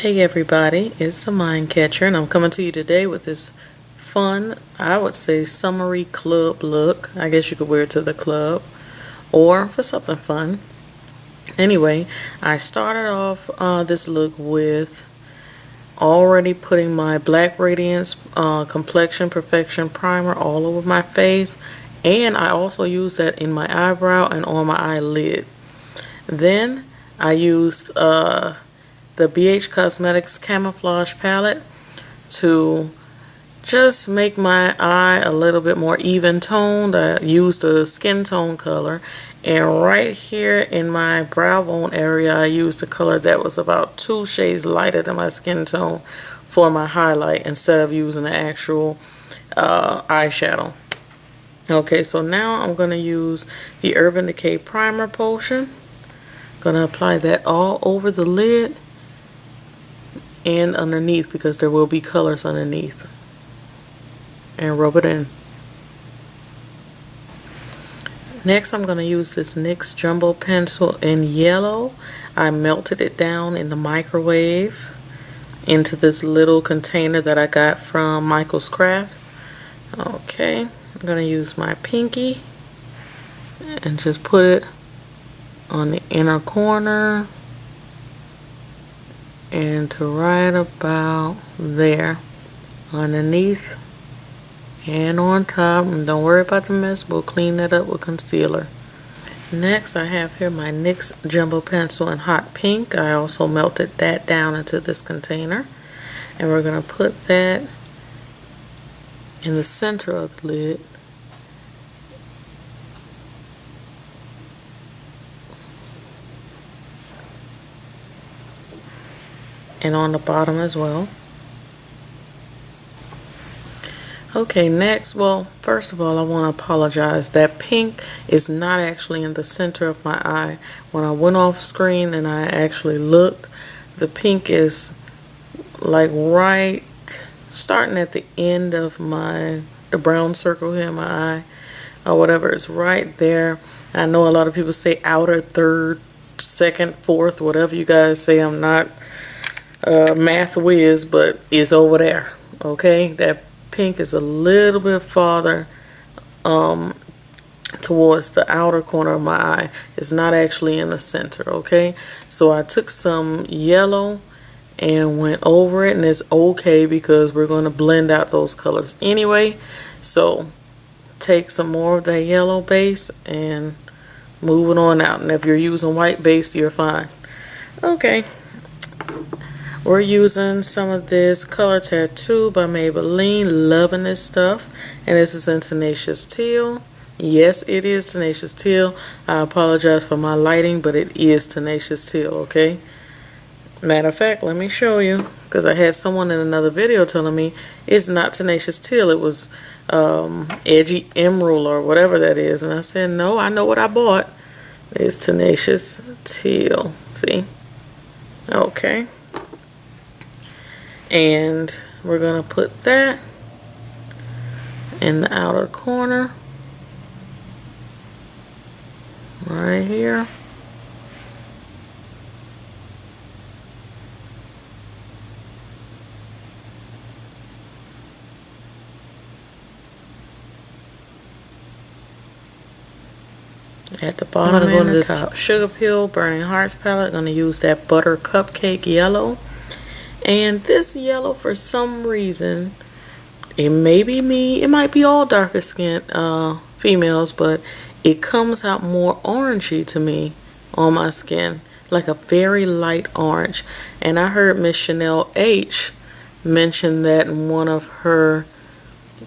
Hey everybody, it's the Mind Catcher, and I'm coming to you today with this fun, I would say, summery club look. I guess you could wear it to the club or for something fun. Anyway, I started off this look with already putting my Black Radiance Complexion Perfection Primer all over my face, and I also used that in my eyebrow and on my eyelid. Then I used the BH Cosmetics Camouflage Palette to just make my eye a little bit more even toned. I used a skin tone color, and right here in my brow bone area I used a color that was about 2 shades lighter than my skin tone for my highlight instead of using the actual eyeshadow. Okay, so now I'm going to use the Urban Decay Primer Potion. Going to apply that all over the lid and underneath, because there will be colors underneath, and rub it in. Next, I'm going to use this NYX Jumbo Pencil in yellow. I melted it down in the microwave into this little container that I got from Michael's Crafts. Okay, I'm going to use my pinky and just put it on the inner corner and to right about there, underneath and on top. And don't worry about the mess, we'll clean that up with concealer. Next, I have here my NYX Jumbo Pencil in Hot Pink. I also melted that down into this container, and we're going to put that in the center of the lid. And on the bottom as well. Okay, next, well, first of all, I want to apologize. That pink is not actually in the center of my eye. When I went off screen and I actually looked, the pink is like right starting at the end of the brown circle here in my eye, or whatever. It's right there. I know a lot of people say outer third, second, fourth, whatever you guys say. I'm not math whiz, but it's over there. Okay, that pink is a little bit farther towards the outer corner of my eye. It's not actually in the center. Okay, so I took some yellow and went over it, and it's okay because we're going to blend out those colors anyway. So take some more of that yellow base and move it on out, and if you're using white base, you're fine. Okay, we're using some of this Color Tattoo by Maybelline. Loving this stuff. And this is in Tenacious Teal. Yes, it is Tenacious Teal. I apologize for my lighting, but it is Tenacious Teal, okay? Matter of fact, let me show you, because I had someone in another video telling me it's not Tenacious Teal. It was Edgy Emerald or whatever that is. And I said, no, I know what I bought. It's Tenacious Teal. See? Okay. And we're going to put that in the outer corner right here. At the bottom, I'm going to go to this Sugar Pill Burning Hearts palette. I'm going to use that Butter Cupcake yellow. And this yellow, for some reason, it may be me, it might be all darker skinned females, but it comes out more orangey to me on my skin, like a very light orange. And I heard Miss Chanel H mention that in one of her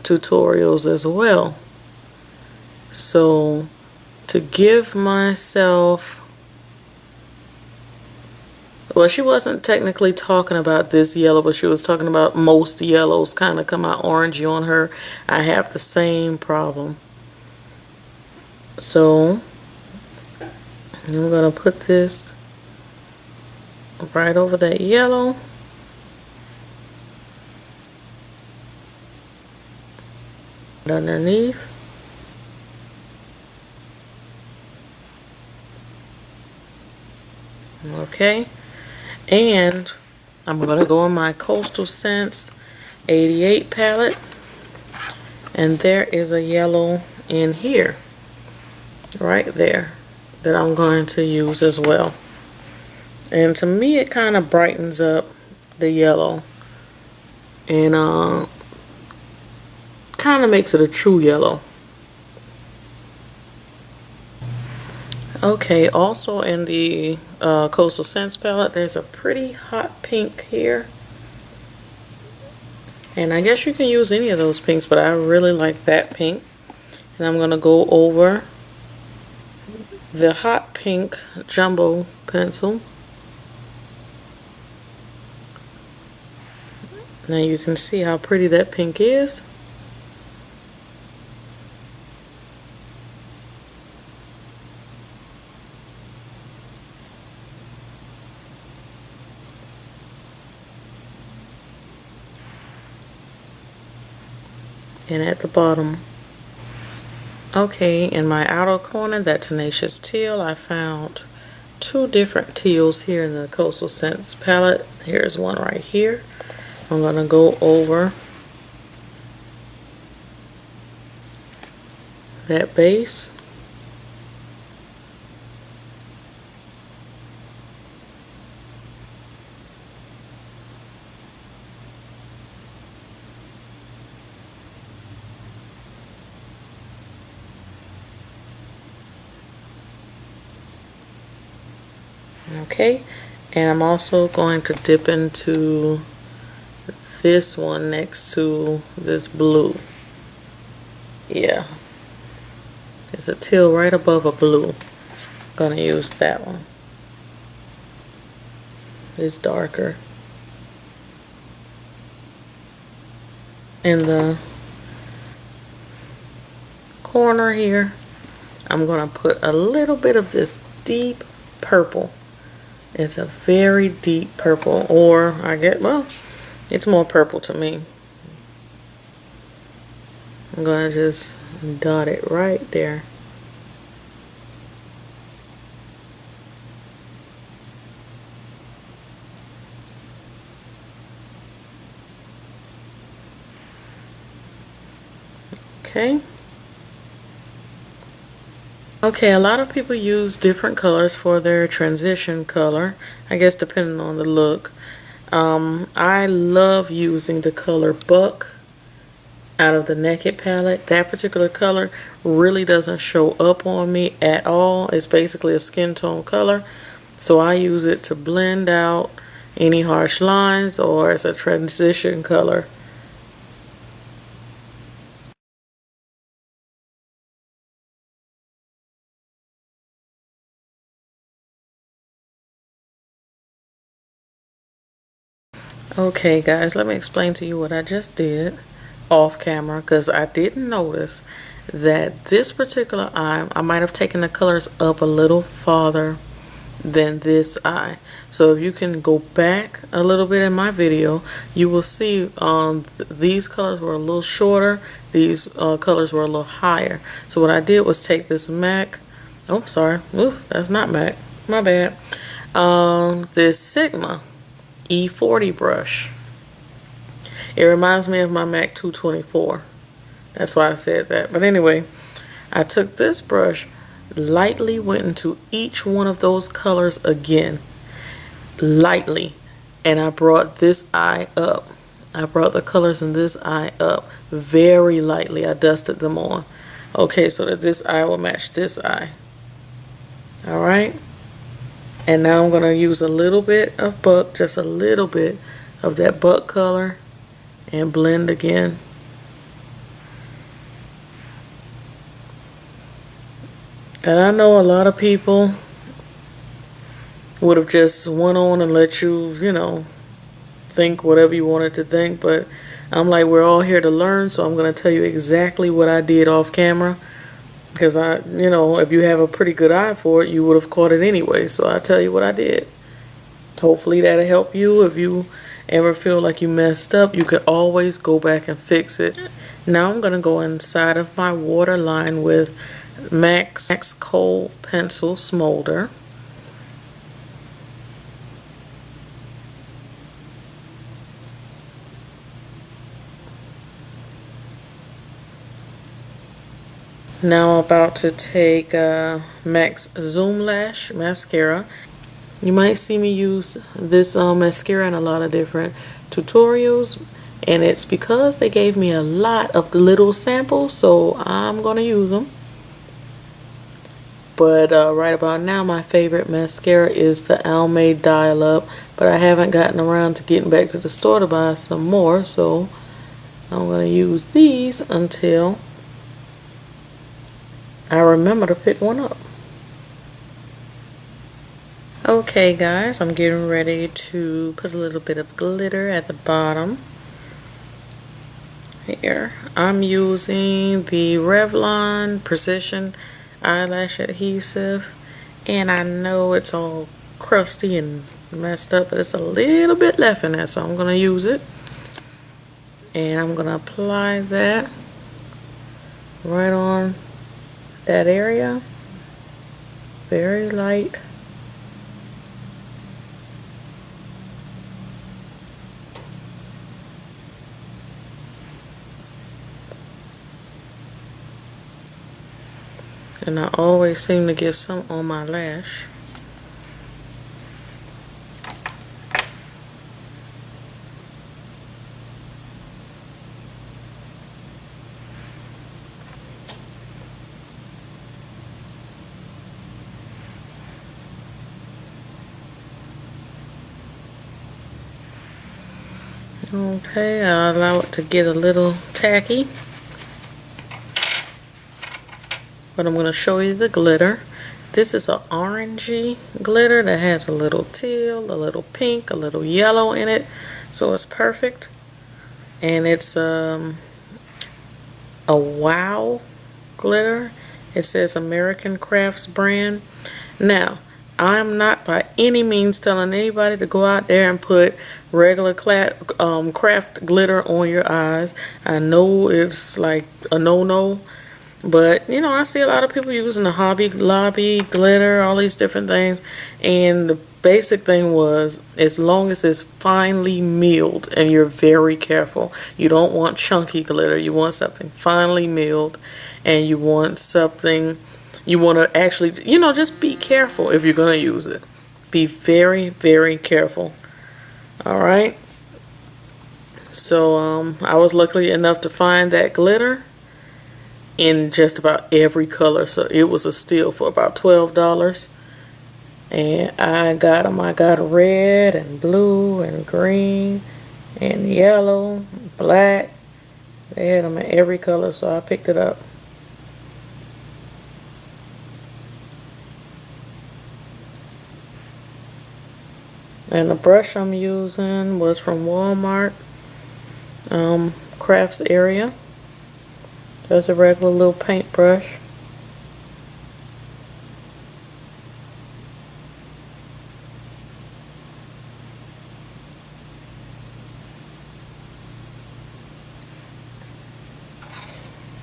tutorials as well. So to give myself, well, she wasn't technically talking about this yellow, but she was talking about most yellows kind of come out orangey on her. I have the same problem. So I'm going to put this right over that yellow. Underneath. Okay. And I'm going to go on my Coastal Scents 88 palette, and there is a yellow in here, right there, that I'm going to use as well. And to me it kind of brightens up the yellow and kind of makes it a true yellow. Okay, also in the Coastal Scents palette, there's a pretty hot pink here. And I guess you can use any of those pinks, but I really like that pink. And I'm going to go over the hot pink jumbo pencil. Now you can see how pretty that pink is. And at the bottom. Okay, in my outer corner, that Tenacious Teal, I found two different teals here in the Coastal Scents palette. Here's one right here. I'm going to go over that base. Okay, and I'm also going to dip into this one next to this blue. Yeah, there's a teal right above a blue. I'm going to use that one. It's darker. In the corner here, I'm going to put a little bit of this deep purple. It's a very deep purple, or I get, well, it's more purple to me. I'm going to just dot it right there. Okay. Okay, a lot of people use different colors for their transition color, I guess depending on the look. I love using the color Buck out of the Naked palette. That particular color really doesn't show up on me at all. It's basically a skin tone color, so I use it to blend out any harsh lines or as a transition color. Okay guys, let me explain to you what I just did off camera, because I didn't notice that this particular eye, I might have taken the colors up a little farther than this eye. So if you can go back a little bit in my video, you will see these colors were a little shorter, these colors were a little higher. So what I did was take this MAC, oh sorry, oof, that's not MAC, my bad, this Sigma E40 brush. It reminds me of my MAC 224. That's why I said that. But anyway, I took this brush, lightly went into each one of those colors again, lightly, and I brought this eye up. I brought the colors in this eye up very lightly. I dusted them on. Okay, so that this eye will match this eye. Alright? And now I'm going to use a little bit of Buck, just a little bit of that Buck color, and blend again. And I know a lot of people would have just went on and let you, you know, think whatever you wanted to think, but I'm like, we're all here to learn, so I'm going to tell you exactly what I did off camera. Because you know, if you have a pretty good eye for it, you would have caught it anyway. So I'll tell you what I did. Hopefully that'll help you. If you ever feel like you messed up, you can always go back and fix it. Now I'm going to go inside of my waterline with MAC Kohl Pencil Smolder. Now I'm about to take MAC's Zoom Lash Mascara. You might see me use this mascara in a lot of different tutorials, and it's because they gave me a lot of the little samples, so I'm going to use them. But right about now, my favorite mascara is the Almay Dial Up, but I haven't gotten around to getting back to the store to buy some more, so I'm going to use these until I remember to pick one up. Okay guys, I'm getting ready to put a little bit of glitter at the bottom. Here, I'm using the Revlon Precision Eyelash Adhesive, and I know it's all crusty and messed up, but it's a little bit left in there, so I'm going to use it. And I'm going to apply that right on that area, very light. And I always seem to get some on my lash. Okay, I'll allow it to get a little tacky. But I'm going to show you the glitter. This is an orangey glitter that has a little teal, a little pink, a little yellow in it. So it's perfect. And it's a Wow glitter. It says American Crafts brand. Now, I'm not by any means telling anybody to go out there and put regular craft glitter on your eyes. I know it's like a no-no, but you know, I see a lot of people using the Hobby Lobby glitter, all these different things, and the basic thing was, as long as it's finely milled and you're very careful. You don't want chunky glitter. You want something finely milled, and you want something, you want to actually, you know, just be careful if you're going to use it. Be very, very careful. Alright. So I was lucky enough to find that glitter in just about every color. So it was a steal for about $12. And I got them. I got red and blue and green and yellow and black. They had them in every color, so I picked it up. And the brush I'm using was from Walmart crafts area. Just a regular little paintbrush.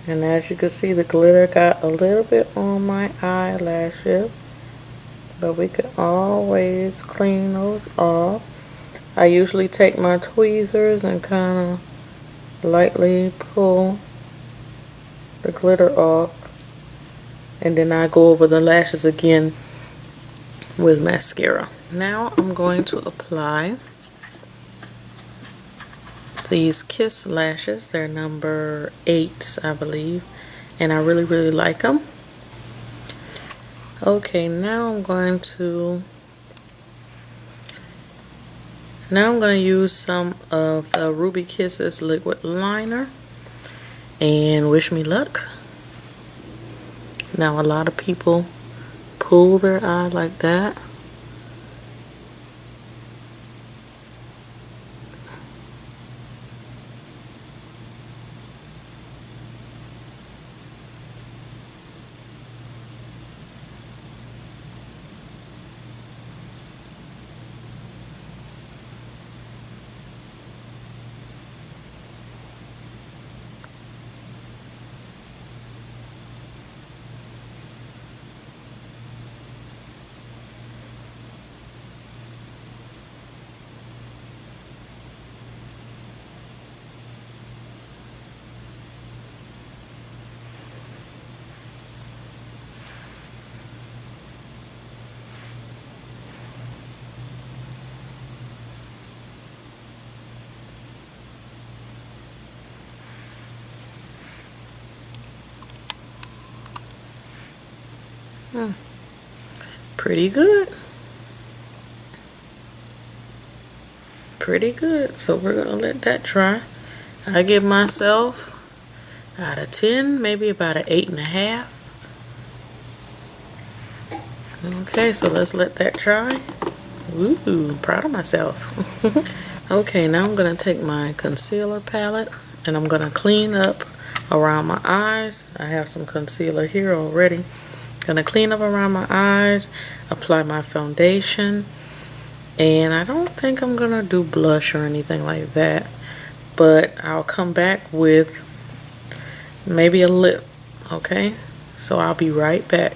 And as you can see, the glitter got a little bit on my eyelashes, but we could always clean those off. I usually take my tweezers and kind of lightly pull the glitter off, and then I go over the lashes again with mascara. Now I'm going to apply these Kiss lashes. They're number 8, I believe, and I really, really like them. Okay, now I'm going to use some of the Ruby Kisses liquid liner, and wish me luck. Now a lot of people pull their eye like that. Pretty good. Pretty good. So we're gonna let that dry. I give myself out of 10, maybe about an 8.5. Okay, so let's let that dry. Ooh, proud of myself. Okay, now I'm gonna take my concealer palette and I'm gonna clean up around my eyes. I have some concealer here already. Gonna clean up around my eyes, apply my foundation, and I don't think I'm gonna do blush or anything like that, but I'll come back with maybe a lip. Okay, so I'll be right back.